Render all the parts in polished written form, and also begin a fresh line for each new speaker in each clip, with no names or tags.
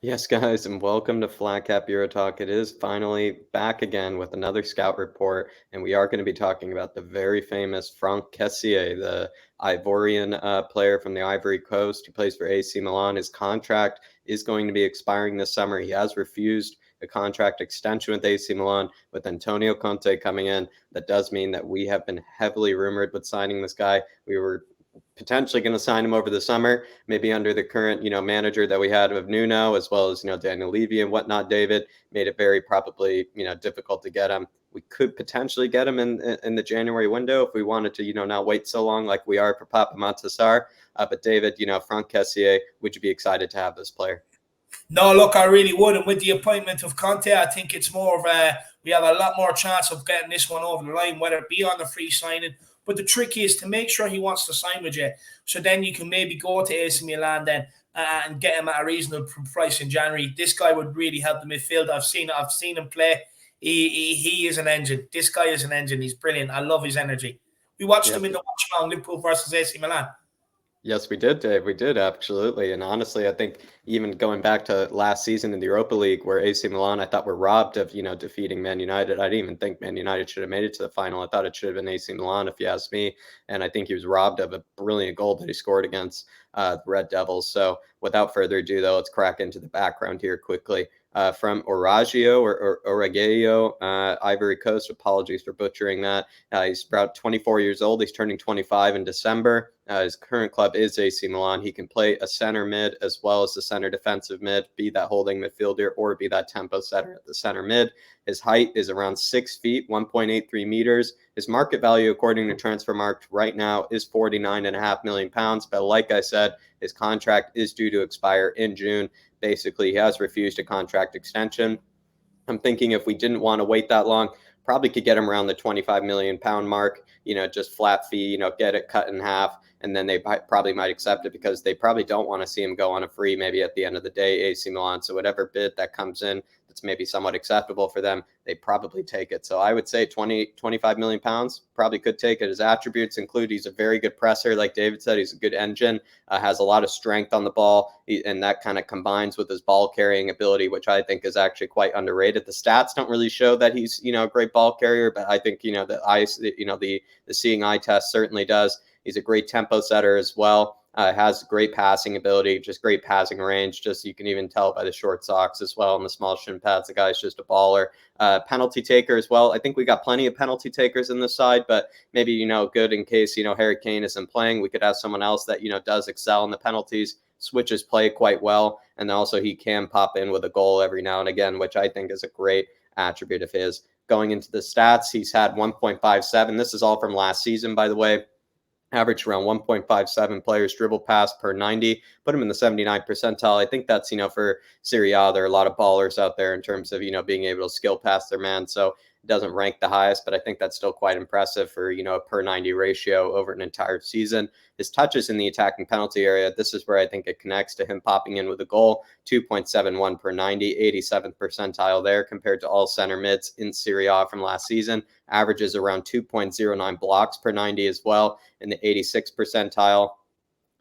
Yes, guys, and welcome to Flat Cap Euro Talk. It is finally back again with another scout report, and we are going to be talking about the very famous Franck Kessié, the Ivorian player from the Ivory Coast who plays for AC Milan. His contract is going to be expiring this summer. He has refused a contract extension with AC Milan. With Antonio Conte coming in, that does mean that we have been heavily rumored with signing this guy. We were potentially going to sign him over the summer, maybe under the current, manager that we had of Nuno, as well as, Daniel Levy and whatnot. David made it very probably, difficult to get him. We could potentially get him in the January window if we wanted to, not wait so long like we are for Papa Montasar. But David, Franck Kessié, would you be excited to have this player?
No, look, I really would. And with the appointment of Conte, I think it's more of we have a lot more chance of getting this one over the line, whether it be on the free signing. But the trick is to make sure he wants to sign with you. So then you can maybe go to AC Milan then and get him at a reasonable price in January. This guy would really help the midfield. I've seen him play. He is an engine. This guy is an engine. He's brilliant. I love his energy. We watched him in the watch along Liverpool versus AC Milan.
Yes, we did, Dave. We did, absolutely. And honestly, I think even going back to last season in the Europa League, where AC Milan, I thought were robbed of, defeating Man United. I didn't even think Man United should have made it to the final. I thought it should have been AC Milan, if you ask me. And I think he was robbed of a brilliant goal that he scored against the Red Devils. So without further ado, though, let's crack into the background here quickly. From Oraggio or Oraggio, Ivory Coast. Apologies for butchering that. He's about 24 years old. He's turning 25 in December. His current club is AC Milan. He can play a center mid as well as the center defensive mid, be that holding midfielder or be that tempo setter at the center mid. His height is around 6 feet, 1.83 meters. His market value, according to Transfermarkt, right now is £49.5 million. But like I said, his contract is due to expire in June. Basically, he has refused a contract extension. I'm thinking if we didn't want to wait that long, probably could get him around the £25 million mark, just flat fee, get it cut in half. And then they probably might accept it because they probably don't want to see him go on a free maybe at the end of the day, AC Milan. So whatever bid that comes in that's maybe somewhat acceptable for them, they probably take it. So I would say 25 million pounds probably could take it. His attributes include he's a very good presser. Like David said, he's a good engine, has a lot of strength on the ball. And that kind of combines with his ball carrying ability, which I think is actually quite underrated. The stats don't really show that he's, a great ball carrier, but I think, the seeing eye test certainly does. He's a great tempo setter as well. Has great passing ability, just great passing range. Just you can even tell by the short socks as well and the small shin pads. The guy's just a baller. Penalty taker as well. I think we got plenty of penalty takers in this side, but maybe, good in case, Harry Kane isn't playing. We could have someone else that, does excel in the penalties, switches play quite well. And also he can pop in with a goal every now and again, which I think is a great attribute of his. Going into the stats, he's had 1.57. This is all from last season, by the way. Averaged around 1.57 players dribble past per 90, put him in the 79th percentile. I think that's, for Serie A, there are a lot of ballers out there in terms of, being able to skill past their man. So it doesn't rank the highest, but I think that's still quite impressive for, a per 90 ratio over an entire season. His touches in the attacking penalty area, this is where I think it connects to him popping in with a goal, 2.71 per 90, 87th percentile there compared to all center mids in Serie A from last season. Averages around 2.09 blocks per 90 as well in the 86th percentile.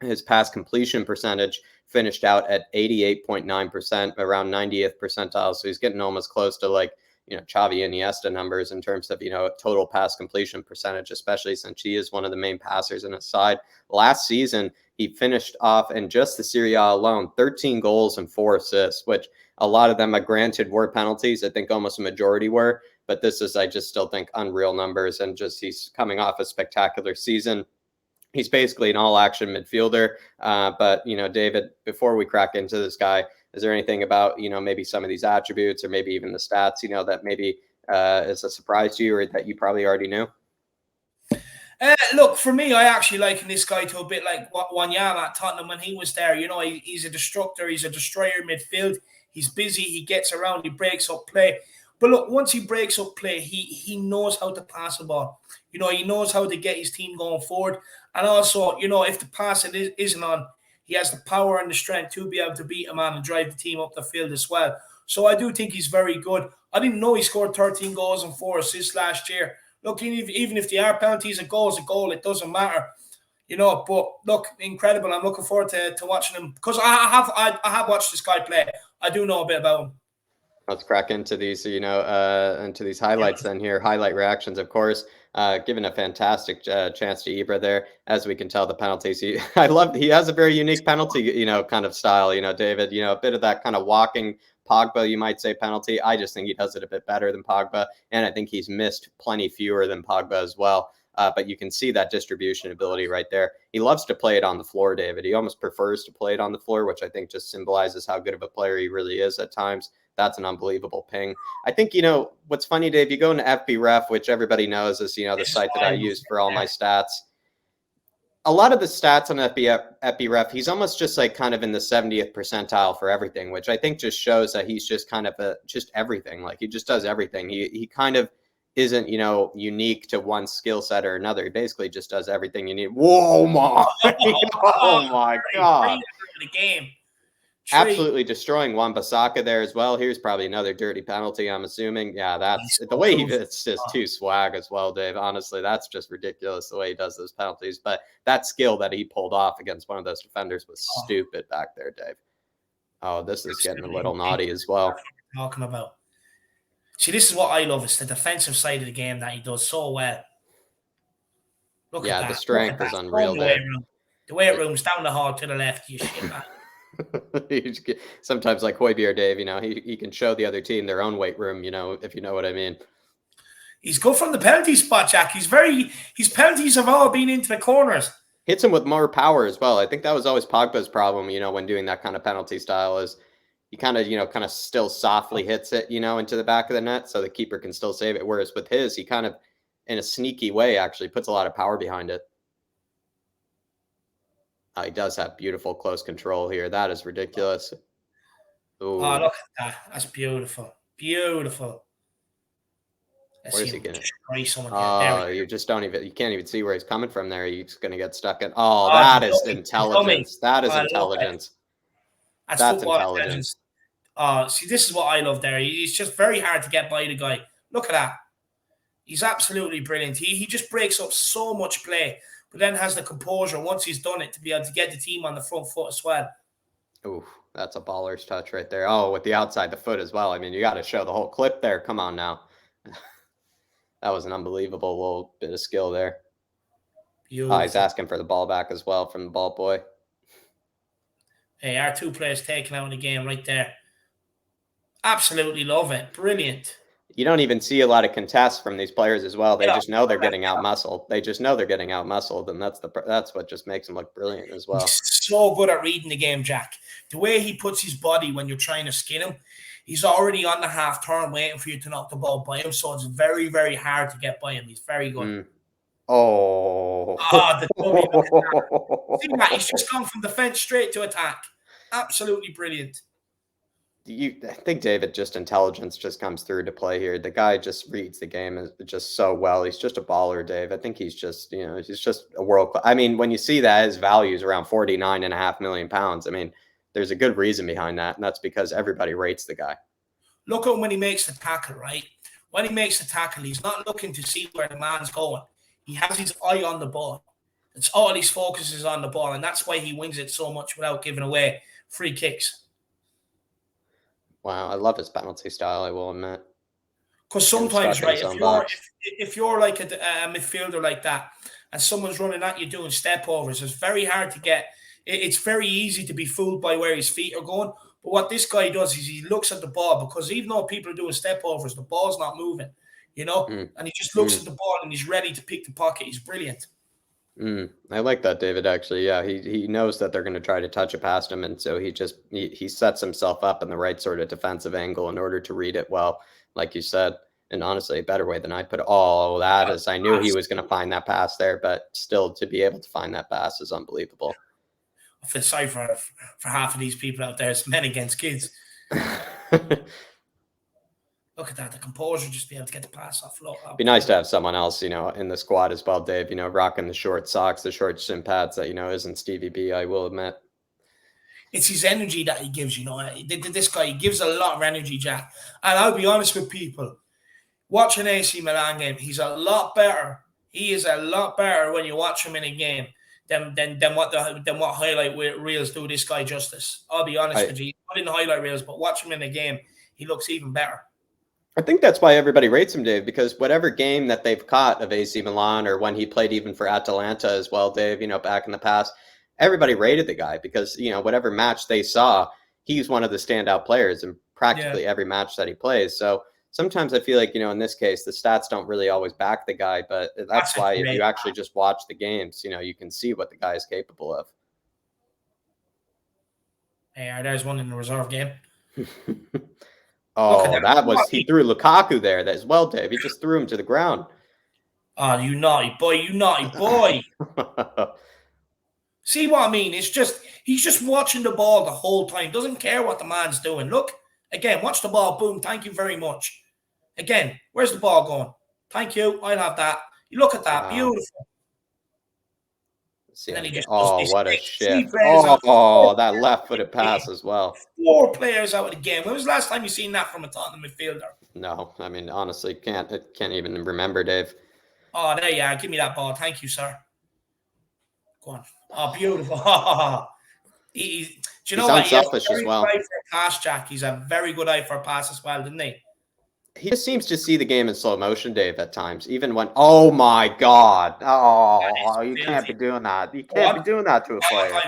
His pass completion percentage finished out at 88.9%, around 90th percentile. So he's getting almost close to like, Xavi Iniesta numbers in terms of, total pass completion percentage, especially since he is one of the main passers in his side. Last season, he finished off in just the Serie A alone, 13 goals and 4 assists, which a lot of them, granted, were penalties. I think almost a majority were. But this is, I just still think, unreal numbers. And just he's coming off a spectacular season. He's basically an all-action midfielder. But, David, before we crack into this guy, is there anything about, maybe some of these attributes or maybe even the stats, that maybe is a surprise to you or that you probably already knew?
Look, for me, I actually liken this guy to a bit like Wanyama at Tottenham when he was there. He's a destructor. He's a destroyer midfield. He's busy. He gets around. He breaks up play. But look, once he breaks up play, he knows how to pass the ball. He knows how to get his team going forward. And also, if the pass isn't on, he has the power and the strength to be able to beat a man and drive the team up the field as well. So I do think he's very good. I didn't know he scored 13 goals and 4 assists last year. Look, even if they are penalties, a goal is a goal. It doesn't matter. But look, incredible. I'm looking forward to watching him because I have watched this guy play. I do know a bit about him.
Let's crack into these, into these highlights then here. Highlight reactions, of course. Given a fantastic chance to Ibra there. As we can tell, the penalties. He has a very unique penalty, kind of style, David. A bit of that kind of walking Pogba, you might say, penalty. I just think he does it a bit better than Pogba, and I think he's missed plenty fewer than Pogba as well. But you can see that distribution ability right there. He loves to play it on the floor, David. He almost prefers to play it on the floor, which I think just symbolizes how good of a player he really is at times. That's an unbelievable ping. I think, what's funny, Dave, you go into FBref, which everybody knows is, the site that I use for all my stats. A lot of the stats on FBref, he's almost just like kind of in the 70th percentile for everything, which I think just shows that he's just kind of just everything. Like he just does everything. He kind of isn't, unique to one skill set or another. He basically just does everything you need. Whoa, my! Oh my God!
The game.
Absolutely destroying Wan-Bissaka there as well. Here's probably another dirty penalty, I'm assuming. Yeah, that's the way it's just too swag as well, Dave. Honestly, that's just ridiculous the way he does those penalties. But that skill that he pulled off against one of those defenders was stupid back there, Dave. Oh, this is getting a little naughty as well.
Talking about. See, this is what I love. It's the defensive side of the game that he does so well. Look at that.
The strength is unreal there.
The way it rooms down the hall to the left, you shit, man.
Sometimes like Højbjerg, Dave, he can show the other team their own weight room, if you know what I mean.
He's good from the penalty spot, Jack. His penalties have all been into the corners.
Hits him with more power as well. I think that was always Pogba's problem, when doing that kind of penalty style is he kind of still softly hits it, into the back of the net so the keeper can still save it. Whereas with his, he kind of in a sneaky way actually puts a lot of power behind it. He does have beautiful close control here. That is ridiculous. Ooh.
Oh, look at that. That's beautiful. Beautiful.
Where's he going
to?
You can't even see where he's coming from there. He's going to get stuck in. Oh, that is intelligence. That is intelligence. That's intelligence.
See, this is what I love there. He's just very hard to get by the guy. Look at that. He's absolutely brilliant. He just breaks up so much play, but then has the composure once he's done it to be able to get the team on the front foot as well.
Ooh, that's a baller's touch right there. Oh, with the outside the foot as well. I mean, you got to show the whole clip there. Come on now. That was an unbelievable little bit of skill there. Oh, he's asking for the ball back as well from the ball boy.
Hey, our two players taken out in the game right there. Absolutely love it. Brilliant.
You don't even see a lot of contests from these players as well. They just know they're getting out-muscled. They just know they're getting out-muscled, and that's what just makes them look brilliant as well.
He's so good at reading the game, Jack. The way he puts his body when you're trying to skin him, he's already on the half-turn waiting for you to knock the ball by him, so it's very, very hard to get by him. He's very good.
Oh,
the dummy. See that? He's just gone from defense straight to attack. Absolutely brilliant.
I think David, just intelligence just comes through to play here. The guy just reads the game just so well. He's just a baller, Dave. I think he's just, he's just a world. I mean, when you see that his value is around £49.5 million, I mean, there's a good reason behind that, and that's because everybody rates the guy.
Look at when he makes the tackle, right? When he makes the tackle, he's not looking to see where the man's going. He has his eye on the ball. It's all his focus is on the ball, and that's why he wins it so much without giving away free kicks.
Wow, I love his penalty style, I will admit.
Because sometimes, right, if you're like a midfielder like that and someone's running at you doing step overs, it's very hard to get. It's very easy to be fooled by where his feet are going. But what this guy does is he looks at the ball, because even though people are doing step overs, the ball's not moving, and he just looks at the ball and he's ready to pick the pocket. He's brilliant.
I like that, David, actually. Yeah, he knows that they're going to try to touch it past him, and so he sets himself up in the right sort of defensive angle in order to read it well, like you said. And honestly, a better way than I put it. Oh, that is, I knew he was going to find that pass there, but still to be able to find that pass is unbelievable.
I feel sorry for half of these people out there. It's men against kids. Look at that, the composure, just be able to get the pass off.
It'd be nice to have someone else, in the squad as well, Dave, rocking the short socks, the short shin pads that, isn't Stevie B, I will admit.
It's his energy that he gives, This guy, he gives a lot of energy, Jack. And I'll be honest with people, watch an AC Milan game, he's a lot better. He is a lot better when you watch him in a game than what highlight reels do this guy justice. I'll be honest with you. Not in the highlight reels, but watch him in the game, he looks even better.
I think that's why everybody rates him, Dave, because whatever game that they've caught of AC Milan, or when he played even for Atalanta as well, Dave, back in the past, everybody rated the guy because, whatever match they saw, he's one of the standout players in practically every match that he plays. So sometimes I feel like, in this case, the stats don't really always back the guy, but that's why if you actually just watch the games, you can see what the guy is capable of.
Hey, there's one in the reserve game.
Oh, he threw Lukaku there as well, Dave. He just threw him to the ground.
Oh, you naughty boy. See what I mean? He's just watching the ball the whole time. Doesn't care what the man's doing. Look, again, watch the ball. Boom. Thank you very much. Again, where's the ball going? Thank you. I'll have that. You look at that. Wow. Beautiful.
And then he just what a shift. That left-footed pass as well.
4 players out of the game. When was the last time you seen that from a Tottenham midfielder?
No, I mean, honestly, can't even remember, Dave.
Oh, there you are. Give me that ball. Thank you, sir. Go on. Oh, beautiful. Do you know what?
Unselfish as well.
Eye for a pass, Jack. He's a very good eye for a pass as well, didn't he?
He just seems to see the game in slow motion, Dave, at times. Even when, oh my God. Oh, you can't be doing that. You can't be doing that to a player.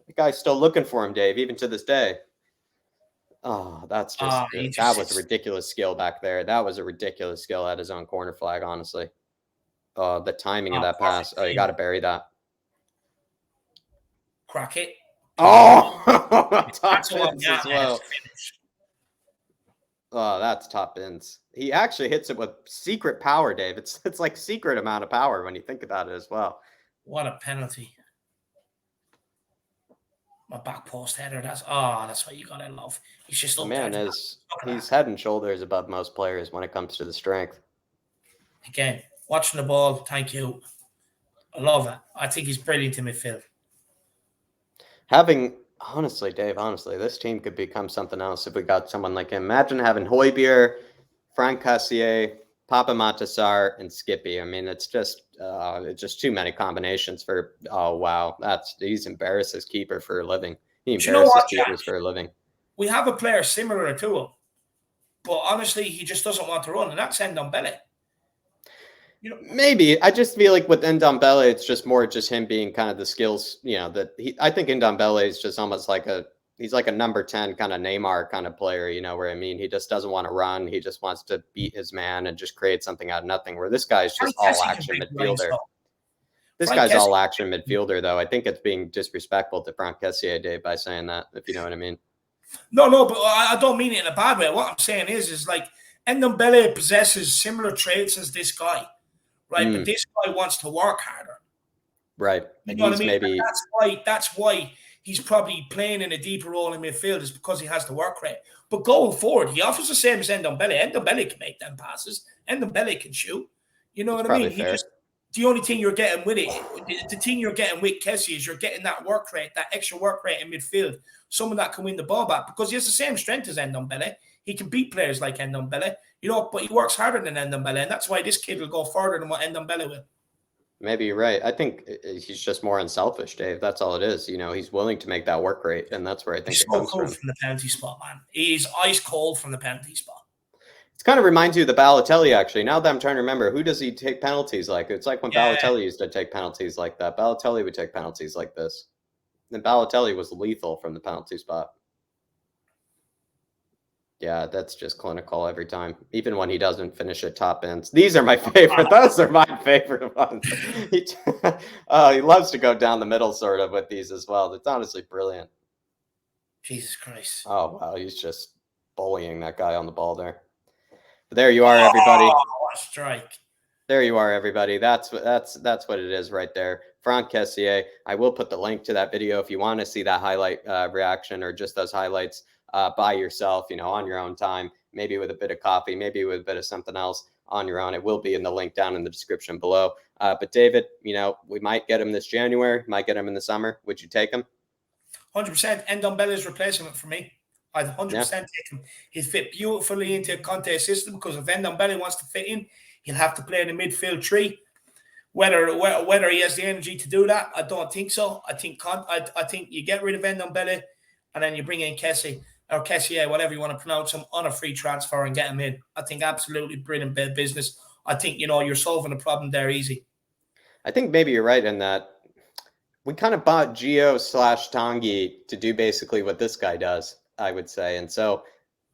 The guy's still looking for him, Dave, even to this day. Oh, that's that was a ridiculous skill back there. That was a ridiculous skill at his own corner flag, honestly. Oh, the timing of that pass. Oh, you got to bury that.
Crack it.
Oh, top bins as well. Oh, that's top bins. He actually hits it with secret power, Dave. It's like secret amount of power when you think about it as well.
What a penalty. My back post header. That's what you gotta love. He's just
he's head and shoulders above most players when it comes to the strength.
Again, watching the ball, thank you. I love it. I think he's brilliant in midfield.
Honestly, Dave, this team could become something else if we got someone like him. Imagine having Højbjerg, Franck Kessié, Papa Matasar, and Skippy. I mean, it's just too many combinations for. Oh wow, he's embarrassed his keeper for a living. He embarrasses keepers for a living.
We have a player similar to him, but honestly, he just doesn't want to run, and that's Ndombele.
Maybe I just feel like with Ndombele, it's just more him being kind of the skills. I think Ndombele is just almost like he's like a number 10 kind of Neymar kind of player, where I mean, he just doesn't want to run. He just wants to beat his man and just create something out of nothing, where this guy's just all action midfielder. This guy's all action midfielder, though. I think it's being disrespectful to Franck Kessié, Dave, by saying that, if you know what I mean.
No, but I don't mean it in a bad way. What I'm saying is like Ndombele possesses similar traits as this guy, right? But this guy wants to work harder.
Right.
You know what I mean? That's why he's probably playing in a deeper role in midfield, is because he has the work rate. But going forward, he offers the same as Ndombele. Ndombele can make them passes. Ndombele can shoot. You know what I mean? The only thing you're getting with it, the thing you're getting with Kessie, is you're getting that work rate, that extra work rate in midfield. Someone that can win the ball back, because he has the same strength as Ndombele. He can beat players like Ndombele, but he works harder than Ndombele, and that's why this kid will go further than what Ndombele will.
Maybe you're right. I think he's just more unselfish, Dave. That's all it is. He's willing to make that work rate, and that's where I think it comes from.
From the penalty spot, man. He's ice cold from the penalty spot.
It kind of reminds you of the Balotelli, actually. Now that I'm trying to remember, who does he take penalties like? It's like when Balotelli used to take penalties like that. Balotelli would take penalties like this. And Balotelli was lethal from the penalty spot. Yeah, that's just clinical every time. Even when he doesn't finish at top ends. These are my favorite. Those are my favorite ones. He loves to go down the middle sort of with these as well. It's honestly brilliant.
Jesus Christ.
Oh, wow. He's just bullying that guy on the ball there. But there you are, everybody.
Oh, what a strike.
There you are, everybody. That's what it is right there. Franck Kessié. I will put the link to that video if you want to see that highlight reaction, or just those highlights by yourself, on your own time, maybe with a bit of coffee, maybe with a bit of something else on your own. It will be in the link down in the description below. But David, we might get him this January, might get him in the summer. Would you take him?
100%. Ndombele's replacement for me. I'd 100% take him. He'd fit beautifully into Conte's system, because if Ndombele wants to fit in, he'll have to play in the midfield 3. Whether he has the energy to do that, I don't think so. I think you get rid of Ndombele and then you bring in Kessie or Kessié, whatever you want to pronounce him, on a free transfer and get him in. I think absolutely brilliant business. I think, you're solving the problem there easy.
I think maybe you're right in that we kind of bought Gio/Tanguy to do basically what this guy does, I would say. And so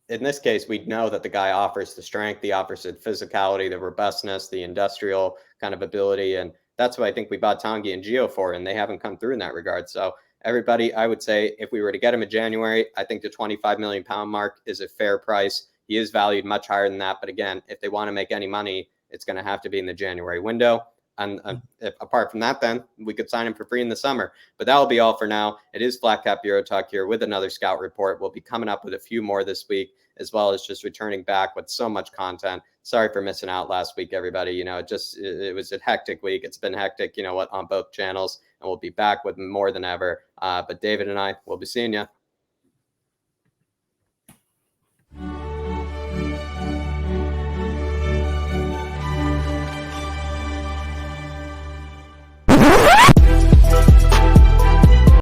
in this case, we know that the guy offers the strength, he offers the physicality, the robustness, the industrial kind of ability. And that's what I think we bought Tanguy and Gio for, and they haven't come through in that regard. So everybody, I would say if we were to get him in January, I think the 25 million pound mark is a fair price. He is valued much higher than that. But again, if they want to make any money, it's going to have to be in the January window. And apart from that, then we could sign him for free in the summer. But that will be all for now. It is Flat Cap Euro Talk here with another scout report. We'll be coming up with a few more this week, as well as just returning back with so much content. Sorry for missing out last week, everybody. It was a hectic week. It's been hectic, on both channels, and we'll be back with more than ever. But David and I will be seeing you